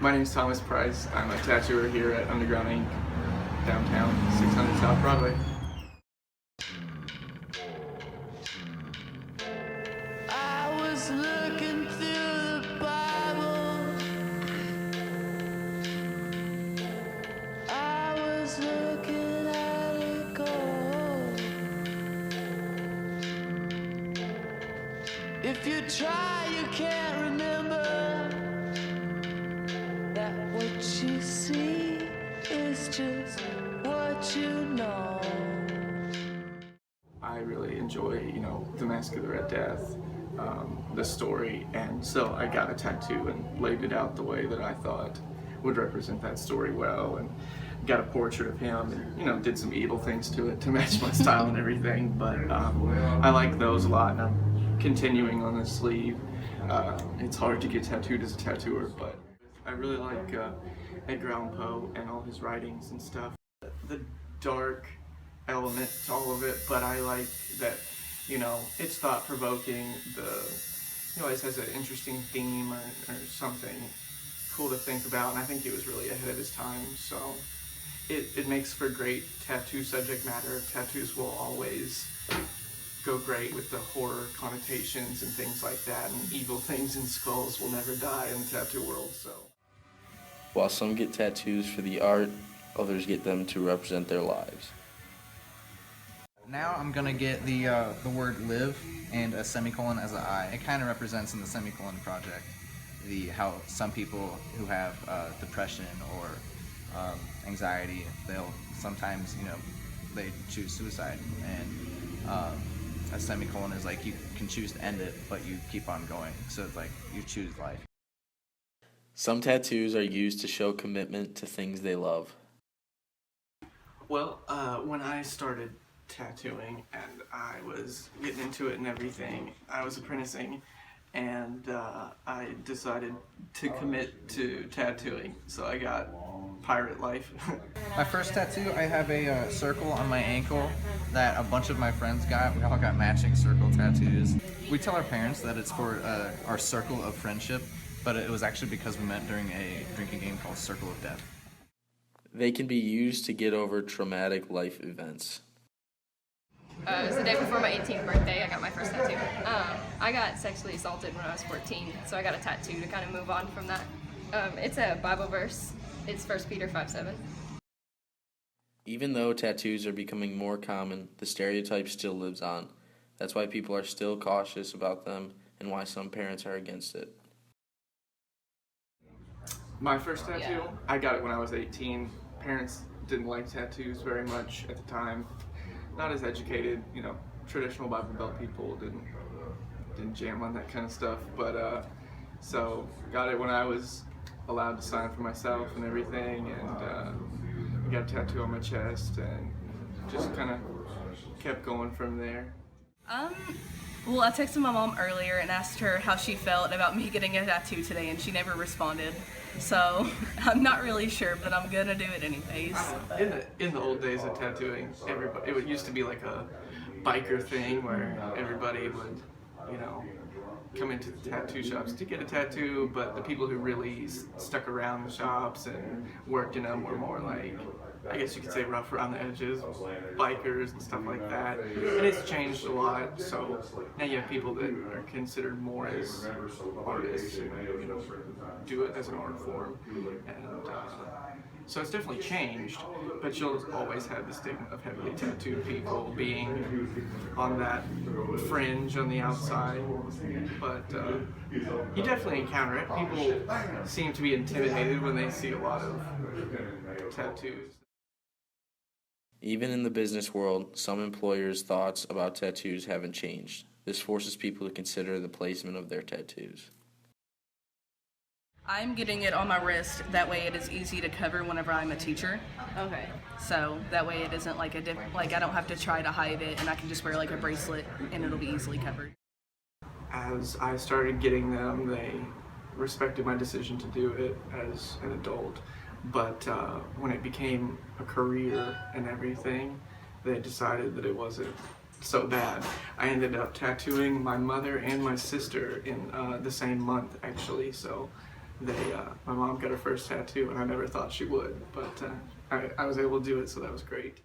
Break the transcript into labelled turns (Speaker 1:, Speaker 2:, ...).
Speaker 1: My name is Thomas Price. I'm a tattooer here at Underground Ink, downtown, 600 South Broadway.
Speaker 2: I was looking through the Bible. I was looking at it go. If you try, you can't remember that what you see is just what you know.
Speaker 1: I really enjoy, the Mask of the Red Death, the story, and so I got a tattoo and laid it out the way that I thought would represent that story well, and got a portrait of him, and did some evil things to it to match my style and everything. But I like those a lot, and I'm continuing on the sleeve. It's hard to get tattooed as a tattooer, but I really like Edgar Allan Poe and all his writings and stuff. The dark element to all of it, but I like that, it's thought-provoking. He always has an interesting theme or something cool to think about, and I think he was really ahead of his time, so it makes for great tattoo subject matter. Tattoos will always go great with the horror connotations and things like that, and evil things and skulls will never die in the tattoo world, so.
Speaker 3: While some get tattoos for the art, others get them to represent their lives.
Speaker 4: Now I'm gonna get the word live and a semicolon as an I. It kind of represents in the semicolon project how some people who have depression or anxiety, they'll sometimes they choose suicide, and a semicolon is like you can choose to end it, but you keep on going. So it's like you choose life.
Speaker 3: Some tattoos are used to show commitment to things they love.
Speaker 1: Well, when I started tattooing and I was getting into it and everything, I was apprenticing, and I decided to commit to tattooing, so I got pirate life.
Speaker 4: My first tattoo, I have a circle on my ankle that a bunch of my friends got. We all got matching circle tattoos. We tell our parents that it's for our circle of friendship, but it was actually because we met during a drinking game called Circle of Death.
Speaker 3: They can be used to get over traumatic life events.
Speaker 5: It was the day before my 18th birthday. I got my first tattoo. I got sexually assaulted when I was 14, so I got a tattoo to kind of move on from that. It's a Bible verse. It's 1 Peter 5:7.
Speaker 3: Even though tattoos are becoming more common, the stereotype still lives on. That's why people are still cautious about them and why some parents are against it.
Speaker 1: My first tattoo, I got it when I was 18. Parents didn't like tattoos very much at the time. Not as educated, traditional Bible Belt people didn't jam on that kind of stuff. But so got it when I was allowed to sign for myself and everything, and got a tattoo on my chest, and just kind of kept going from there.
Speaker 6: Well, I texted my mom earlier and asked her how she felt about me getting a tattoo today, and she never responded. So I'm not really sure, but I'm gonna do it anyways.
Speaker 1: In the old days of tattooing, it used to be like a biker thing where everybody would, come into the tattoo shops to get a tattoo, but the people who really stuck around the shops and worked in them were more like, I guess you could say, rough around the edges, bikers and stuff like that. And it's changed a lot, so now you have people that are considered more as artists and do it as an art form. And so it's definitely changed, but you'll always have the stigma of heavily tattooed people being on that fringe on the outside. But you definitely encounter it. People seem to be intimidated when they see a lot of tattoos.
Speaker 3: Even in the business world, some employers' thoughts about tattoos haven't changed. This forces people to consider the placement of their tattoos.
Speaker 6: I'm getting it on my wrist, that way it is easy to cover whenever I'm a teacher.
Speaker 5: Okay.
Speaker 6: So that way it isn't like I don't have to try to hide it, and I can just wear like a bracelet and it'll be easily covered.
Speaker 1: As I started getting them, they respected my decision to do it as an adult. But when it became a career and everything, they decided that it wasn't so bad. I ended up tattooing my mother and my sister in the same month, actually, so my mom got her first tattoo, and I never thought she would, but I was able to do it, so that was great.